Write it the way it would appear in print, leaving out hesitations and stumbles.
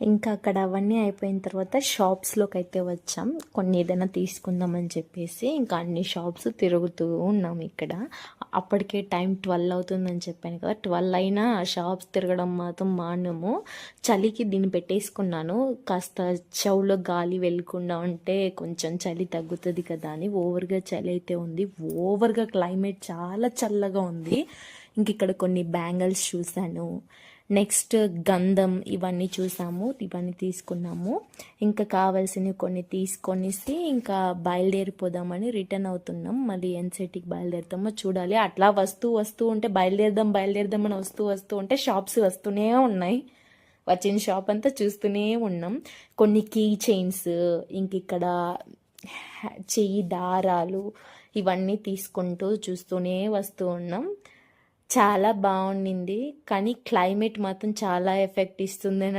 ఇంకా అక్కడ అవన్నీ అయిపోయిన తర్వాత షాప్స్లోకి అయితే వచ్చాం. కొన్ని ఏదైనా తీసుకుందామని చెప్పేసి ఇంకా అన్ని షాప్స్ తిరుగుతూ ఉన్నాం ఇక్కడ. అప్పటికే టైం 12 అవుతుందని చెప్పాను కదా. 12 అయినా షాప్స్ తిరగడం మాత్రం మానము. చలికి దీన్ని పెట్టేసుకున్నాను. కాస్త చెవులో గాలి వెళ్ళకుండా ఉంటే కొంచెం చలి తగ్గుతుంది కదా అని. ఓవర్గా చలి అయితే ఉంది. ఓవర్గా క్లైమేట్ చాలా చల్లగా ఉంది. ఇంక ఇక్కడ కొన్ని బ్యాంగిల్స్ చూశాను. నెక్స్ట్ గంధం ఇవన్నీ చూసాము, ఇవన్నీ తీసుకున్నాము. ఇంకా కావాల్సినవి కొన్ని తీసుకొనేసి ఇంకా బయలుదేరిపోదామని రిటర్న్ అవుతున్నాం. మళ్ళీ ఎన్సిటీకి బయలుదేరుతామో చూడాలి. అట్లా వస్తూ ఉంటే బయలుదేరదాం అని వస్తూ ఉంటే షాప్స్ వస్తూనే ఉన్నాయి. వచ్చిన షాప్ అంతా చూస్తూనే ఉన్నాం. కొన్ని కీ చైన్స్, ఇంక ఇక్కడ చెయ్యి దారాలు ఇవన్నీ తీసుకుంటూ చూస్తూనే వస్తూ ఉన్నాం. చాలా బాగుండింది. కానీ క్లైమేట్ మాత్రం చాలా ఎఫెక్ట్ ఇస్తుంది అని